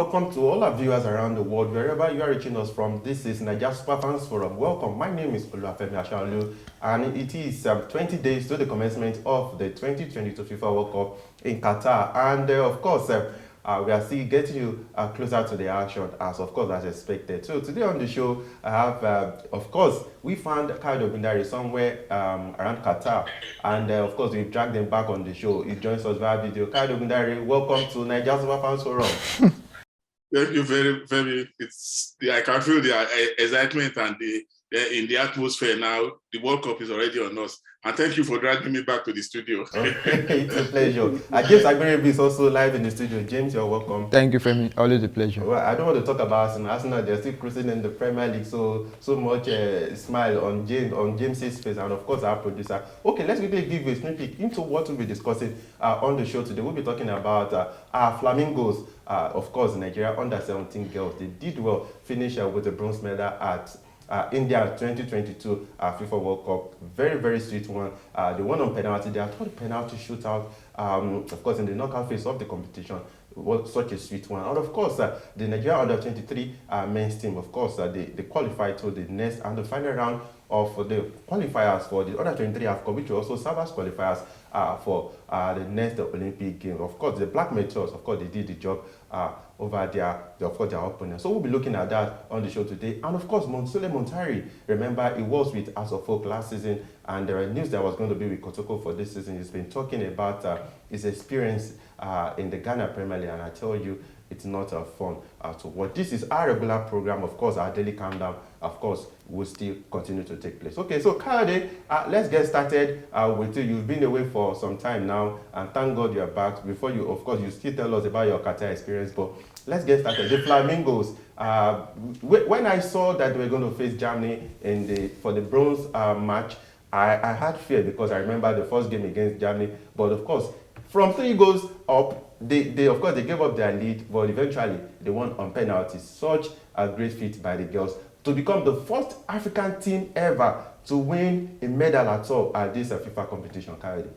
welcome to all our viewers around the world, wherever you are reaching us from. This is Nigeria Super Fans Forum. Welcome. My name is Oluwafemi Ashaolu, and it is 20 days to the commencement of the 2022 FIFA World Cup in Qatar. And of course, we are still getting you closer to the action, as of course as expected. So today on the show, I have, of course, we found Muntari somewhere around Qatar, and of course we dragged them back on the show. He joins us via video. Muntari, welcome to Nigeria Super Fans Forum. Thank you very. I can feel the excitement and in the atmosphere now. The World Cup is already on us. And thank you for dragging me back to the studio. It's a pleasure. James Agberebi is also live in the studio. James, you're welcome. Thank you, Femi. Always a pleasure. Well, I don't want to talk about Arsenal. Arsenal, they're still cruising in the Premier League, so much smile on James's face, and of course our producer. Okay, let's quickly give a sneak peek into what we'll be discussing on the show today. We'll be talking about our Flamingoes. Of course, Nigeria under-17 girls. They did well, finish with the bronze medal at India 2022 FIFA World Cup. Very, very sweet one. They won on penalty. They are third penalty shootout, of course, in the knockout phase of the competition. Was such a sweet one. And of course, the Nigeria under-23 men's team, of course, they qualified to the next and the final round of the qualifiers for the under-23 AFCON, which will also serve as qualifiers for the next Olympic game. Of course, the Black Meteors, of course, they did the job over their opponents. So we'll be looking at that on the show today. And of course, Muntari, remember, he was with As of Folk last season, and there are news that was going to be with Kotoko for this season. He's been talking about his experience in the Ghana Premier League, and I tell you, it's not fun to watch. This is our regular program. Of course, our daily countdown, of course, will still continue to take place. Okay, so Kayode, let's get started with you. You've been away for some time now, and thank God you're back. Before you, of course, you still tell us about your Qatar experience, but let's get started. The Flamingos, when I saw that they were going to face Germany for the bronze match, I had fear because I remember the first game against Germany, but of course, from 3 goals up, they gave up their lead, but eventually they won on penalties. Such a great feat by the girls to become the first African team ever to win a medal at all at this FIFA competition. Kayode.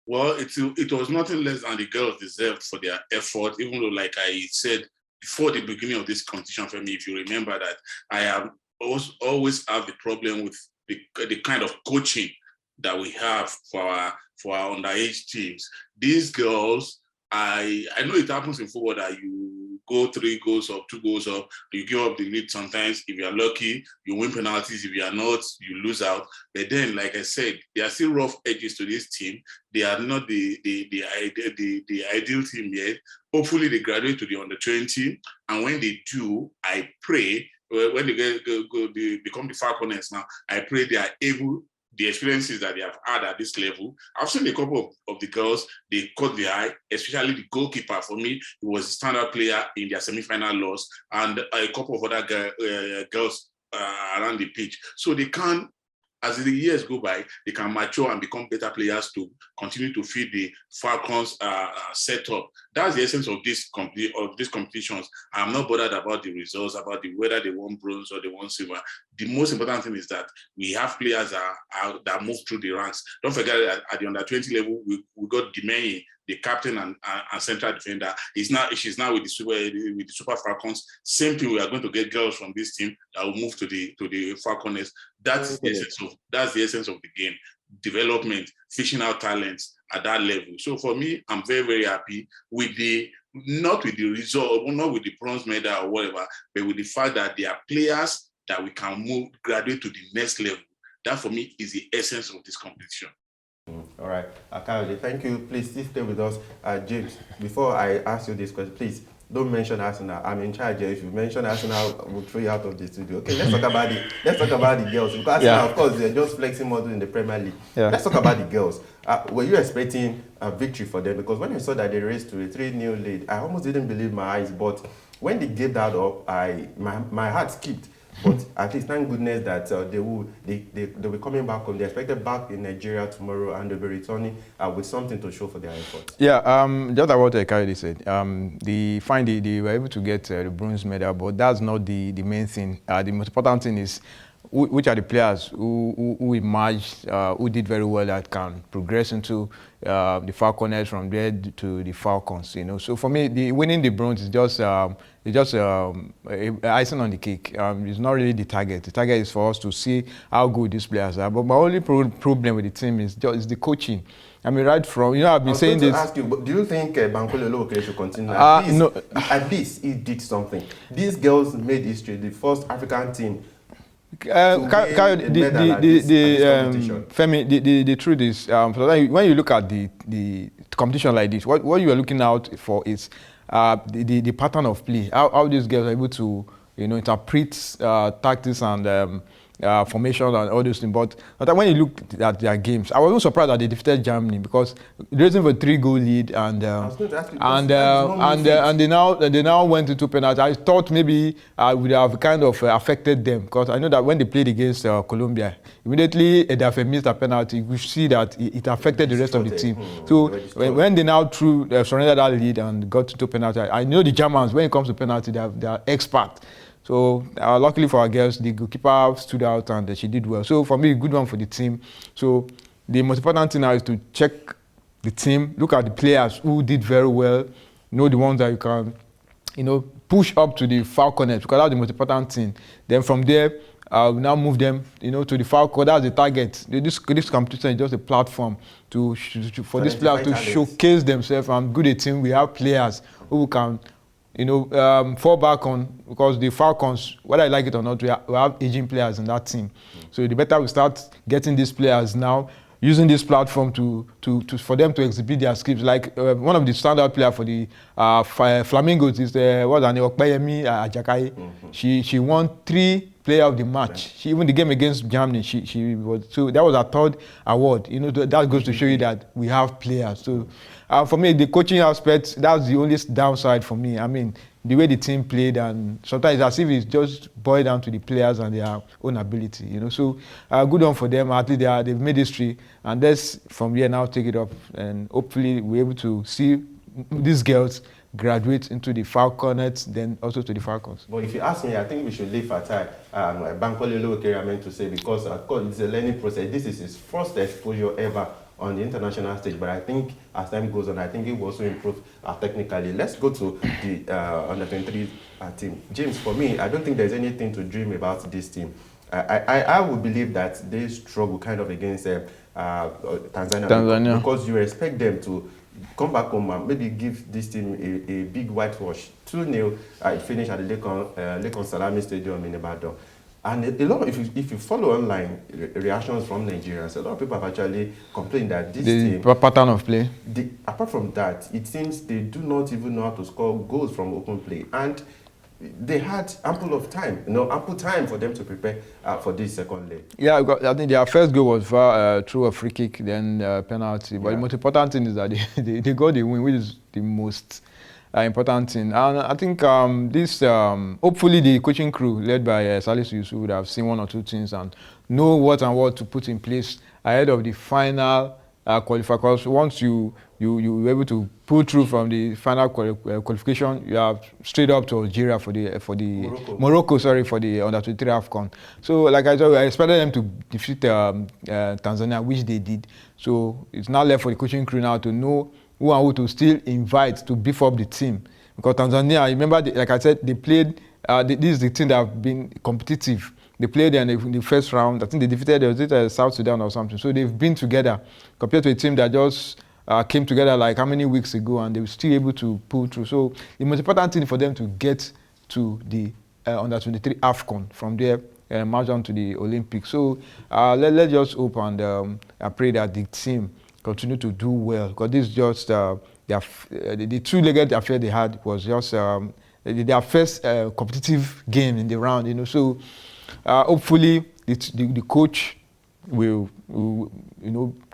Well, it was nothing less than the girls deserved for their effort, even though, like I said before the beginning of this competition, for me, if you remember that, I have always have the problem with the kind of coaching that we have for our underage teams. These girls, I know it happens in football that you go 3 goals up, 2 goals up, you give up the lead sometimes. If you're lucky, you win penalties. If you are not, you lose out. But then, like I said, there are still rough edges to this team. They are not the ideal team yet. Hopefully, they graduate to the under-20. And when they do, I pray, when they become the Falconers now, I pray they are able, the experiences that they have had at this level. I've seen a couple of the girls, they caught the eye, especially the goalkeeper. For me, he was a standout player in their semi-final loss, and a couple of other girls around the pitch. So they can, as the years go by, they can mature and become better players to continue to feed the Falcons setup. That's the essence of these competitions. I'm not bothered about the results, about whether they won bronze or they won silver. The most important thing is that we have players that move through the ranks. Don't forget that at the under-20 level, we got Dimeyi, the captain and central defender. She's now with the Super Falcons. Same thing, we are going to get girls from this team that will move to the Falconers. That's the essence of the game. Development, fishing out talents at that level. So for me, I'm very, very happy with not with the result, not with the bronze medal or whatever, but with the fact that there are players that we can graduate to the next level. That for me is the essence of this competition. All right, Kayode, thank you. Please still stay with us. James, before I ask you this question, please don't mention Arsenal. I'm in charge. If you mention Arsenal, we'll throw you out of the studio. Okay, let's talk about the girls. Because Arsenal, of course, they're just flexing model in the Premier League. Yeah. Let's talk about the girls. Were you expecting a victory for them? Because when I saw that they raced to a 3-0 lead, I almost didn't believe my eyes. But when they gave that up, my heart skipped. But at least, thank goodness that they will be coming back home. They're expected back in Nigeria tomorrow, and they'll be returning with something to show for their efforts. Yeah, just what Kayode said. They were able to get the bronze medal, but that's not the main thing. The most important thing is which are the players who emerged, who did very well that can progress into the Falconers from there to the Falcons. So for me, winning the bronze is just icing on the cake. It's not really the target. The target is for us to see how good these players are. But my only problem with the team is the coaching. I mean, right from, I've been saying this. I was going to ask you, do you think Bankole Olowokere should continue? No. At least he did something. These girls made history, the first African team. Femi, the truth is, when you look at the competition like this, what you are looking out for is the pattern of play, how these girls are able to interpret tactics and formation and all those things. But when you look at their games, I wasn't surprised that they defeated Germany because they're raising for a 3-goal lead and they now went into penalty. I thought maybe I would have kind of affected them because I know that when they played against Colombia, immediately they have missed a penalty. You see that it affected the rest of the team. So when they now surrendered that lead and got into penalty, I know the Germans, when it comes to penalty, they are expert. So luckily for our girls, the goalkeeper stood out and she did well. So for me, good one for the team. So the most important thing now is to check the team, look at the players who did very well, know the ones that you can, push up to the Falconers because that's the most important thing. Then from there, we now move them, to the Falcon. That's the target. This competition is just a platform for these players to showcase themselves and good a team. We have players who can fall back on, because the Falcons, whether I like it or not, we have aging players in that team. So the better we start getting these players now, using this platform for them to exhibit their skills. Like one of the standout players for the Flamingoes is Okpeyemi Ajakai. She won 3 player of the match. She even the game against Germany. She was, so that was her 3rd award. That goes to show you that we have players. So for me, the coaching aspect, that's the only downside for me. I mean, the way the team played, and sometimes as if it's just boiled down to the players and their own ability. So good on for them. At least they've made history, and let's from here now take it up, and hopefully we're able to see these girls graduate into the Falconets, then also to the Falcons. But if you ask me, I think we should leave Fatai Bankole Olowokere, I meant to say, because of course it's a learning process. This is his first exposure ever on the international stage, but I think as time goes on, I think he will also improve technically. Let's go to the under-23 team. James, for me, I don't think there's anything to dream about this team. I would believe that they struggle kind of against Tanzania, because you expect them to come back home and maybe give this team a big whitewash. 2-0, it finished at the Lekon Salami Stadium in Ibadan. And a lot of, if you follow online reactions from Nigerians, a lot of people have actually complained that this team, pattern of play. Apart from that, it seems they do not even know how to score goals from open play. And they had ample time for them to prepare for this second leg. Yeah, I think their first goal was through a free kick, then penalty. But the most important thing is that they got the win, which is the most important thing. And I think hopefully the coaching crew led by Salisu Yusuf would have seen 1 or 2 things and know what to put in place ahead of the final qualifier. Because once you were able to pull through from the final qualification, you are straight up to Algeria for the Morocco, for the under-23 AFCON. So like I said, I expected them to defeat Tanzania, which they did. So it's now left for the coaching crew now to know who and who to still invite to beef up the team. Because Tanzania, remember, like I said, they played, this is the team that have been competitive. They played in the first round. I think they defeated South Sudan or something. So they've been together compared to a team that just came together like how many weeks ago, and they were still able to pull through. So the most important thing for them to get to the under-23 AFCON. From there, march on to the Olympics. So let's just hope and pray that the team continue to do well, because this is just the 2-legged affair they had was just their first competitive game in the round. So hopefully the coach will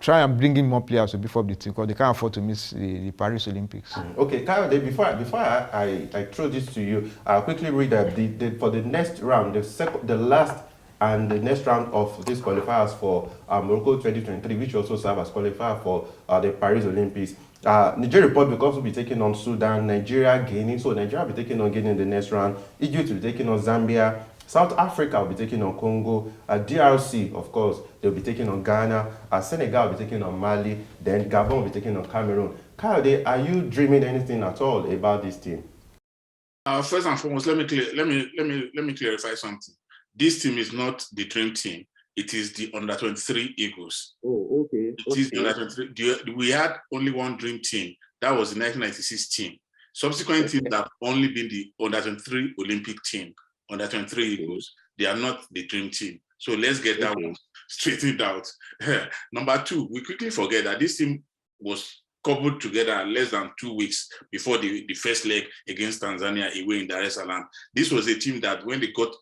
try and bring in more players to beef up the team, because they can't afford to miss the Paris Olympics. Okay, Kayode, before I throw this to you, I'll quickly read for the next round, the last and the next round of these qualifiers for Morocco 2023, which also serve as qualifier for the Paris Olympics. Nigeria Republic will also be taking on Sudan, Nigeria, Guinea. So Nigeria will be taking on Guinea in the next round. Egypt will be taking on Zambia. South Africa will be taking on Congo. DRC, of course, they'll be taking on Ghana. Senegal will be taking on Mali. Then Gabon will be taking on Cameroon. Kayode, are you dreaming anything at all about this team? First and foremost, let me clarify something. This team is not the dream team. It is the under 23 Eagles. Oh, okay. It is the under 23. We had only one dream team. That was the 1996 team. Subsequent teams have only been the under 23 Olympic team. Under 23 Eagles. They are not the dream team. So let's get that one straightened out. Number two, we quickly forget that this team was cobbled together less than 2 weeks before the first leg against Tanzania away in Dar es Salaam. This was a team that when they got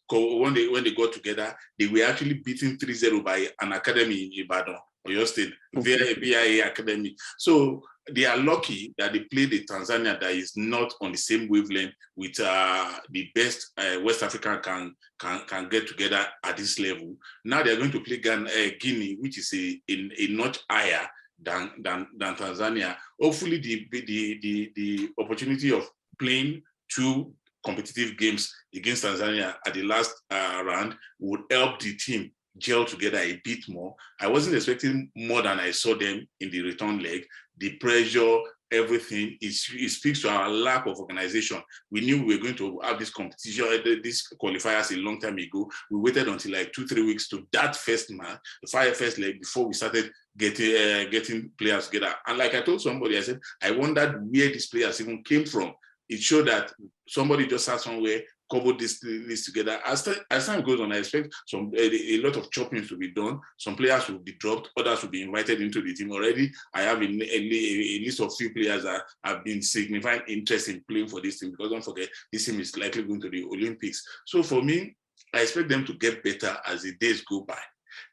together, they were actually beaten 3-0 by an academy in Ibadan, Oyo State, via a BIA academy. So they are lucky that they played a Tanzania that is not on the same wavelength with the best West Africa can get together at this level. Now they are going to play Guinea, which is a notch higher than Tanzania. Hopefully the opportunity of playing 2 competitive games against Tanzania at the last round would help the team gel together a bit more. I wasn't expecting more than I saw them in the return leg. The pressure, everything, it speaks to our lack of organization. We knew we were going to have this competition, these qualifiers a long time ago. We waited until like 2-3 weeks to that first match, the first leg, before we started getting players together. And like I told somebody, I said, I wondered where these players even came from. It showed that somebody just sat somewhere, cobbled this together. As time goes on, I expect a lot of chopping to be done. Some players will be dropped, others will be invited into the team. Already, I have a list of few players that have been signifying interest in playing for this team, because don't forget, this team is likely going to the Olympics. So for me, I expect them to get better as the days go by.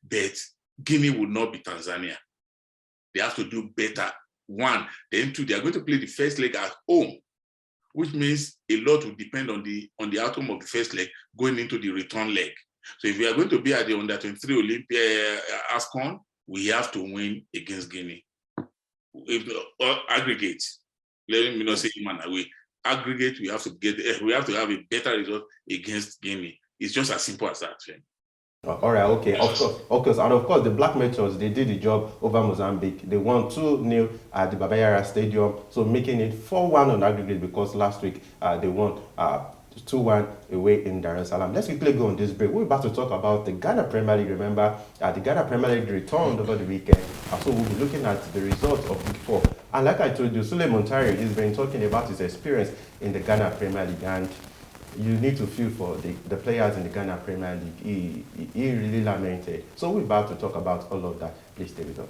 But Guinea will not be Tanzania. They have to do better. 1, then 2, they are going to play the first leg at home, which means a lot will depend on the outcome of the first leg going into the return leg. So if we are going to be at the under 23 Olympia AFCON, we have to win against Guinea. If aggregate, let me not say man away. Aggregate, we have to have a better result against Guinea. It's just as simple as that. All right, okay, of course, and of course, the Black Meteors, they did the job over Mozambique. They won 2-0 at the Baba Yara Stadium, so making it 4-1 on aggregate, because last week they won 2-1 away in Dar es Salaam. Let's quickly go on this break. We're about to talk about the Ghana Premier League. Remember, the Ghana Premier League returned over the weekend, so we'll be looking at the results of Week 4. And like I told you, Muntari has been talking about his experience in the Ghana Premier League, and you need to feel for the players in the Ghana Premier League. He really lamented. So we're about to talk about all of that. Please stay with us.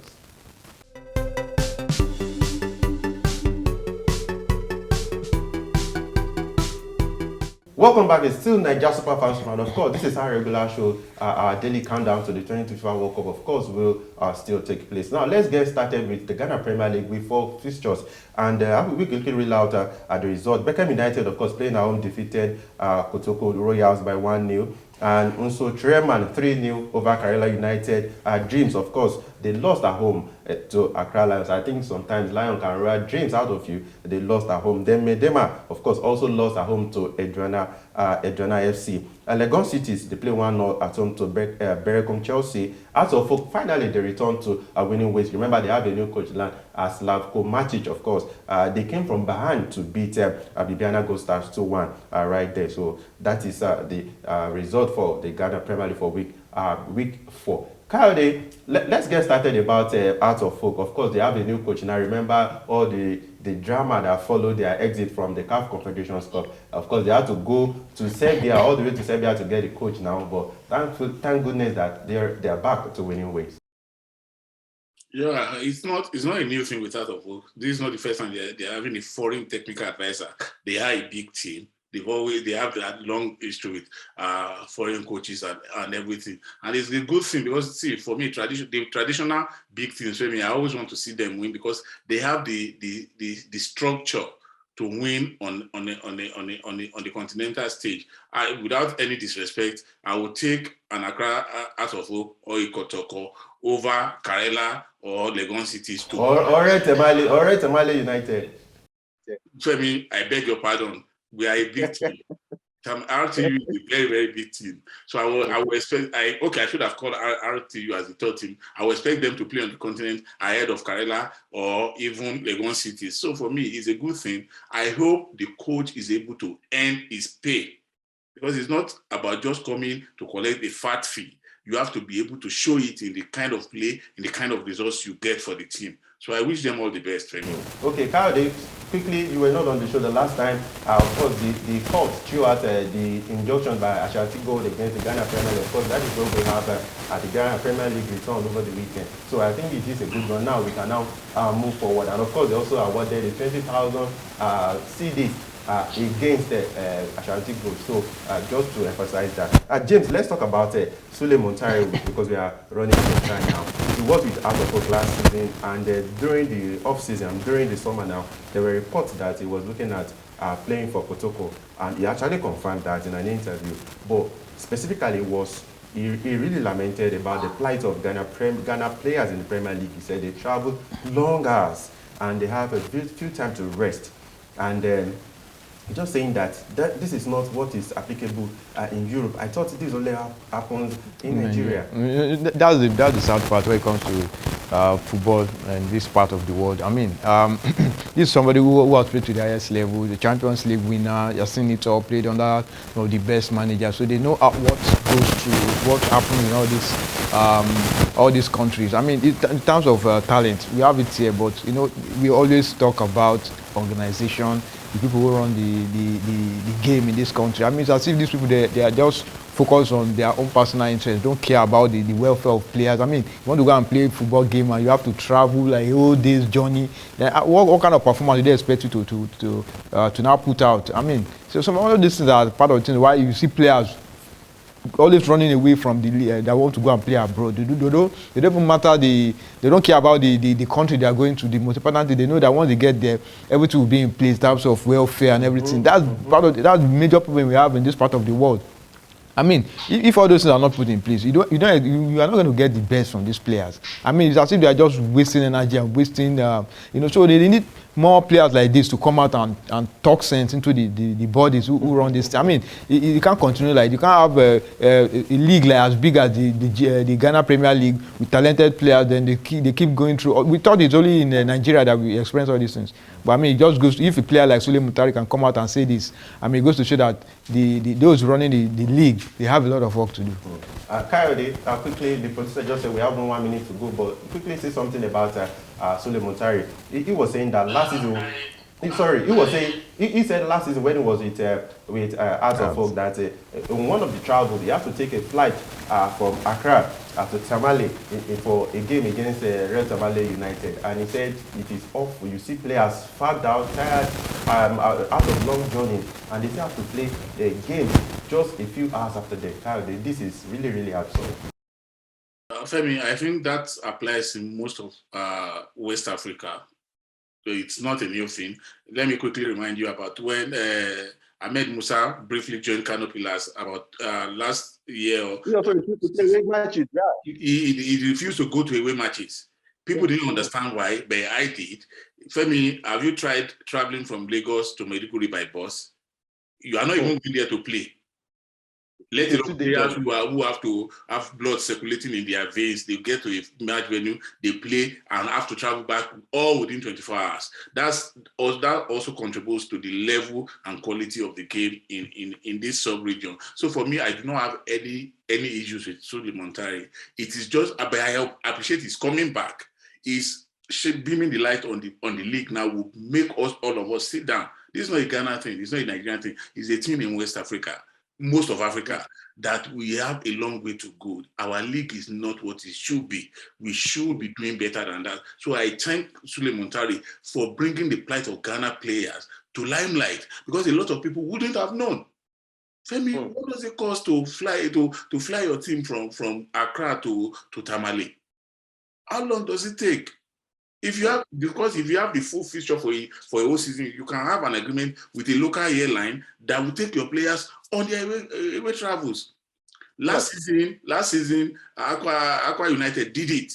Welcome back. It's still Nigeria Super Fans, and of course, this is our regular show, our daily countdown to the 2025 World Cup. Of course, will still take place. Now, let's get started with the Ghana Premier League with 4 fixtures, and we quickly read out the result. Beckham United, of course, playing at home, defeated Kotoko Royals by 1-0. And also Treman 3-0 over Karela United. Dreams, of course, they lost at home to Accra Lions. I think sometimes Lion can roll dreams out of you. They lost at home. Then Medema, of course, also lost at home to Edwana FC. Legon Cities, they play 1-0 at home to Berekum Chelsea. As of folk, finally they returned to winning ways. Remember, they have a new coach, Slavko Matic, of course. They came from behind to beat Bibiana Gold Stars 2-1 right there. So that is the result for the Ghana Premier League for week 4. Kayode, let's get started about Art of Folk. Of course, they have a new coach now. Remember all the drama that followed their exit from the CAF Confederations Cup. Of course, they had to go to Serbia, all the way to Serbia to get a coach now. But thank goodness that they're back to winning ways. Yeah, it's not a new thing with Art of Folk. This is not the first time they're having a foreign technical advisor. They are a big team. They have that long history with foreign coaches and everything, and it's a good thing because see, for me, the traditional big teams for me, I always want to see them win because they have the structure to win on the continental stage. Without any disrespect, I would take an Accra Art of Folk or Ikotoko over Karela or Legon Cities too. Or Temale United. Femi, I beg your pardon. We are a big team. RTU is a very, very big team. So I will expect, I should have called RTU as the third team. I will expect them to play on the continent ahead of Karela or even Legon City. So for me, it's a good thing. I hope the coach is able to earn his pay, because it's not about just coming to collect a fat fee. You have to be able to show it in the kind of play, in the kind of results you get for the team. So I wish them all the best, Femi. Okay, Kyle, quickly, you were not on the show the last time. Of course, the court threw out the injunction by Ashanti Gold against the Ghana Premier League. Of course, that is what we have at the Ghana Premier League return over the weekend. So I think it is a good one. Now we can now move forward. And of course, they also awarded the 20,000 CDs against Ashanti Gold. So just to emphasize that. James, let's talk about Sule Muntari because we are running out of time now. He was with out of work last season, and during the off-season, during the summer now, there were reports that he was looking at playing for Kotoko, and he actually confirmed that in an interview. But specifically, he really lamented about the plight of Ghana players in the Premier League. He said they travel long hours and they have a few time to rest. And just saying that this is not what is applicable in Europe. I thought this only happens in Nigeria. That's the sad part when it comes to football and this part of the world. I mean, this is somebody who has played to the highest level, the Champions League winner. You've seen it all, played under the best managers, so they know what goes through, what happens in all these countries. I mean, in terms of talent, we have it here, but we always talk about organization, the people who run the game in this country. I mean, it's as if these people, they are just focused on their own personal interests, don't care about the welfare of players. I mean, you want to go and play a football game and you have to travel like a whole day's journey. Then what kind of performance do they expect you to now put out? I mean, so some of these things are part of the things why you see players always running away from the league. They want to go and play abroad. They don't even matter. They don't care about the country they are going to. The most important thing, they know that once they get there, everything will be in place in terms of welfare and everything. That's the major problem we have in this part of the world. I mean, if all those things are not put in place, you are not going to get the best from these players. I mean, it's as if they are just wasting energy and wasting, so they need more players like this to come out and talk sense into the bodies who run this. I mean, you can't continue like, you can't have a league like as big as the Ghana Premier League with talented players, then they keep going through. We thought it's only in Nigeria that we experience all these things. But I mean, it just goes to, if a player like Sule Muntari can come out and say this, I mean, it goes to show that those running the league, they have a lot of work to do. Coyote, quickly, the producer just said we have 1 minute to go, but quickly say something about Sule Muntari. He was saying that last season, he said last season when he was with Arts of Folk that in one of the travels, he had to take a flight from Accra to Tamale for a game against Red Tamale United, and he said it is awful. You see players fagged out, tired, out of long journey, and they still have to play a game just a few hours after the time. This is really, really absurd. Femi, I think that applies in most of West Africa. So it's not a new thing. Let me quickly remind you about when Ahmed Musa briefly joined Canopy last year. He also refused to play away matches. Yeah. He refused to go to away matches. People didn't understand why, but I did. Femi, have you tried traveling from Lagos to Maiduguri by bus? You are not even going there to play. Let alone players who have to have blood circulating in their veins, they get to a match venue, they play, and have to travel back all within 24 hours. That also contributes to the level and quality of the game in this sub-region. So for me, I do not have any issues with Sule Muntari. It is just, but I appreciate his coming back. He's beaming the light on the league now will make all of us sit down. This is not a Ghana thing. It's not a Nigerian thing. It's a team in West Africa. Most of Africa, that we have a long way to go. Our league is not what it should be. We should be doing better than that. So I thank Sule Muntari for bringing the plight of Ghana players to limelight, because a lot of people wouldn't have known. Femi, what does it cost to fly your team from Accra to Tamale? How long does it take? If you have the full fixture for a whole season, you can have an agreement with a local airline that will take your players on their away travels. Last season, Aqua United did it.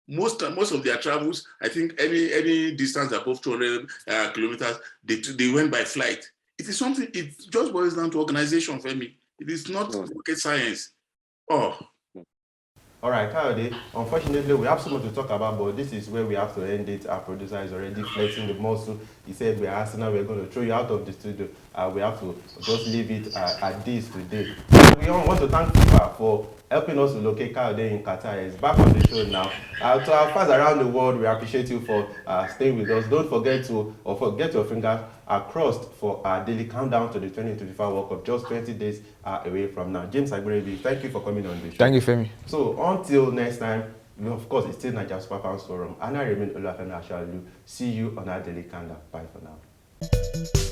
Most of their travels, I think any distance above 200 kilometers, they went by flight. It is something, it just boils down to organization for me. It is not rocket science. Oh. All right, Kayode, unfortunately, we have so much to talk about, but this is where we have to end it. Our producer is already flexing the muscle. He said, we're Arsenal, we're going to throw you out of the studio. We have to just leave it at this today. We want to thank FIFA for helping us to locate Kayode in Qatar. He's back on the show now. To our fans around the world, we appreciate you for staying with us. Don't forget to, get your fingers crossed for our daily countdown to the 2025 World Cup, just 20 days away from now. James Agberebi, thank you for coming on the show. Thank you, Femi. So until next time, of course, it's still Nigeria Super Fans Forum. And I remain Olufemi Ashalu. See you on our daily countdown. Bye for now.